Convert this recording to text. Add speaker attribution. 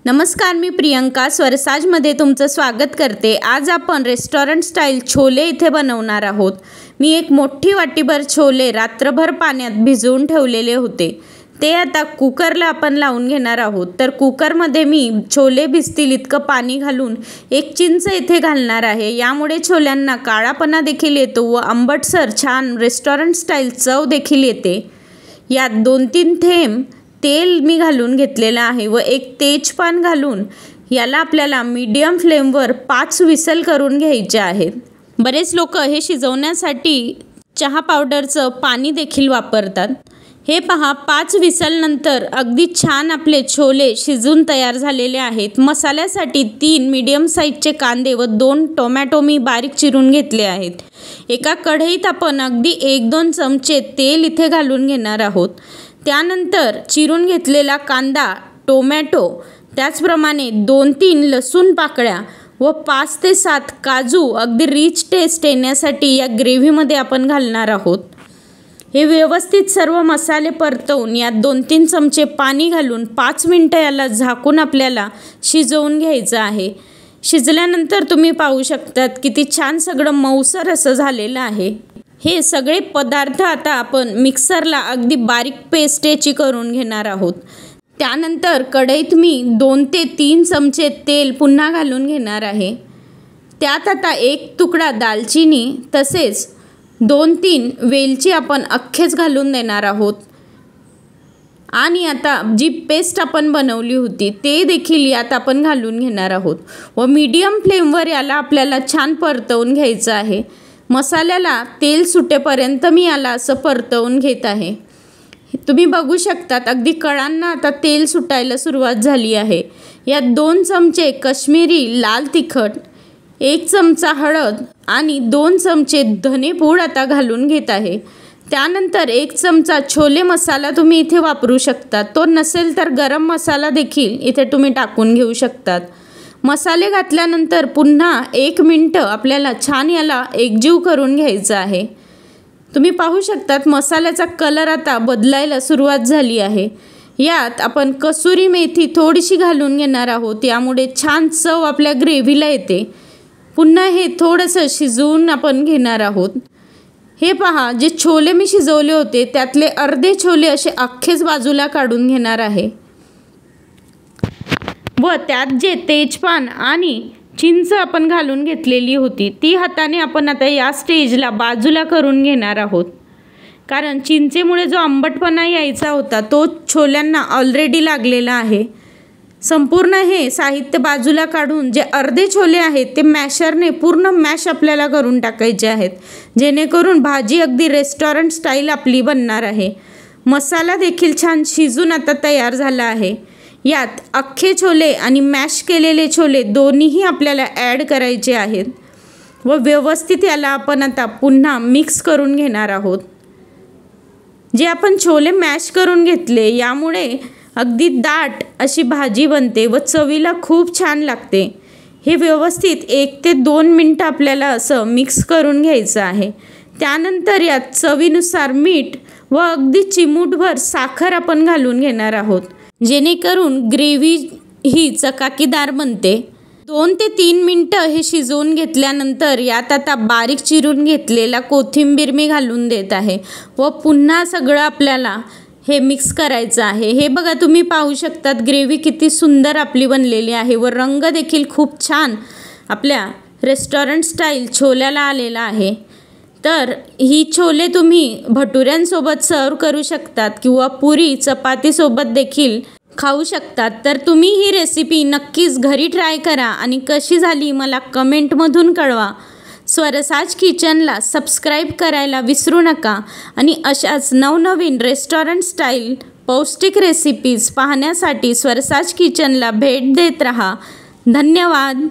Speaker 1: नमस्कार, मी प्रियंका स्वरसाजमध्ये तुमचं स्वागत करते। आज आपण रेस्टॉरंट स्टाईल छोले इथे बनवणार आहोत। मी एक मोठी वाटीभर छोले रात्रभर पाण्यात भिजवून ठेवलेले होते। ते आता कुकरला आपण लावून घेणार आहोत। तर कुकरमध्ये मी छोले भिजतील इतकं पाणी घालून एक चिंच इथे घालणार आहे। यामुळे छोल्यांना काळापणा देखील येतो व आंबटसर छान रेस्टॉरंट स्टाईल चव देखील येते। यात 2-3 थेंब तेल मी घालून घेतलेलं आहे व एक तेजपान घालून याला आपल्याला मीडियम फ्लेमवर 5 विसल करून घ्यायचे आहेत। बरेच लोक हे शिजवण्यासाठी चहा पावडरचं पाणी देखील वापरतात। हे पहा, 5 विसल नंतर अगदी छान आपले छोले शिजून तयार झालेले आहेत। मसाल्यासाठी 3 मीडियम साईजचे कांदे व 2 टोमॅटो मी बारीक चिरून घेतले आहेत। एका कढईत आपण अगदी 1-2 चमचे तेल इथे घालून घेणार आहोत। त्यानंतर चिरून घेतलेला कांदा, टोमॅटो, त्याचप्रमाणे 2-3 लसूण पाकळ्या व 5 ते 7 काजू अगदी रिच टेस्ट येण्यासाठी या ग्रेव्हीमध्ये आपण घालणार आहोत। हे व्यवस्थित सर्व मसाले परतवून यात 2-3 चमचे पाणी घालून 5 मिनिटं याला झाकून आपल्याला शिजवून घ्यायचं आहे। शिजल्यानंतर तुम्ही पाहू शकतात किती छान सगळं मऊसर असं झालेलं आहे। हे सगळे पदार्थ आता आपण मिक्सरला अगदी बारीक पेस्ट याची करून घेणार आहोत। त्यानंतर कढईत मी 2 ते 3 चमचे तेल पुन्हा घालून घेणार आहे। त्यात आता 1 तुकडा दालचिनी तसेच 2-3 वेलची आपण अख्खेच घालून देणार आहोत। आणि आता जी पेस्ट आपण बनवली होती ते देखील यात आपण घालून घेणार आहोत व मीडियम फ्लेमवर याला आपल्याला छान परतवून घ्यायचं आहे। मसाल्याला तेल सुटेपर्यंत मी याला असं परतवून घेत आहे। तुम्ही बघू शकतात अगदी कळांना आता तेल सुटायला सुरुवात झाली आहे। यात 2 चमचे काश्मीरी लाल तिखट, 1 चमचा हळद आणि 2 चमचे धनेपूड आता घालून घेत आहे। त्यानंतर 1 चमचा छोले मसाला तुम्ही इथे वापरू शकता। तो नसेल तर गरम मसाला देखील इथे तुम्ही टाकून घेऊ शकतात। मसाले घातल्यानंतर पुन्हा 1 मिनिट आपल्याला छान याला एकजीव करून घ्यायचं आहे। तुम्ही पाहू शकतात मसाल्याचा कलर आता बदलायला सुरुवात झाली आहे। यात आपण कसुरी मेथी थोडीशी घालून घेणार आहोत। यामुळे छान चव आपल्या ग्रेव्हीला येते। पुन्हा हे थोडंसं शिजवून आपण घेणार आहोत। हे पहा, जे छोले मी शिजवले होते त्यातले अर्धे छोले असे अख्खेच बाजूला काढून घेणार आहे व त्यात जे तेजपान आणि चिंच आपण घालून घेतलेली होती ती हाताने आपण आता या स्टेजला बाजूला करून घेणार आहोत। कारण चिंचेमुळे जो आंबटपणा यायचा होता तो छोल्यांना ऑलरेडी लागलेला आहे। संपूर्ण हे साहित्य बाजूला काढून जे अर्धे छोले आहेत ते मॅशरने पूर्ण मॅश आपल्याला करून टाकायचे आहेत, जेणेकरून भाजी अगदी रेस्टॉरंट स्टाईल आपली बनणार आहे। मसाला देखील छान शिजून आता तयार झाला आहे। यात अख्खे छोले आणि मॅश केलेले छोले दोन्हीही आपल्याला ॲड करायचे आहेत व व्यवस्थित याला आपण आता पुन्हा मिक्स करून घेणार आहोत। जे आपण छोले मॅश करून घेतले यामुळे अगदी दाट अशी भाजी बनते व चवीला खूप छान लागते। हे व्यवस्थित 1 ते 2 मिनिटं आपल्याला असं मिक्स करून घ्यायचं आहे। त्यानंतर यात चवीनुसार मीठ व अगदी चिमूटभर साखर आपण घालून घेणार आहोत, जेणेकरून ग्रेव्ही ही चकाकीदार बनते। 2 ते 3 मिनिटं हे शिजवून घेतल्यानंतर यात आता बारीक चिरून घेतलेला कोथिंबीर मी घालून देत आहे व पुन्हा सगळं आपल्याला हे मिक्स करायचं आहे। हे बघा, तुम्ही पाहू शकतात ग्रेव्ही किती सुंदर आपली बनलेली आहे व रंग देखील खूप छान आपल्या रेस्टॉरंट स्टाईल छोल्याला आलेला आहे। तर ही छोले तुम्ही भटुऱ्यांसोबत सर्व करू शकतात किंवा पुरी चपातीसोबत देखील खाऊ शकतात। तर तुम्ही ही रेसिपी नक्कीच घरी ट्राय करा आणि कशी झाली मला कमेंटमधून कळवा। स्वरसाज किचनला सबस्क्राईब करायला विसरू नका आणि अशाच नवनवीन रेस्टॉरंट स्टाईल पौष्टिक रेसिपीज पाहण्यासाठी स्वरसाज किचनला भेट देत रहा। धन्यवाद।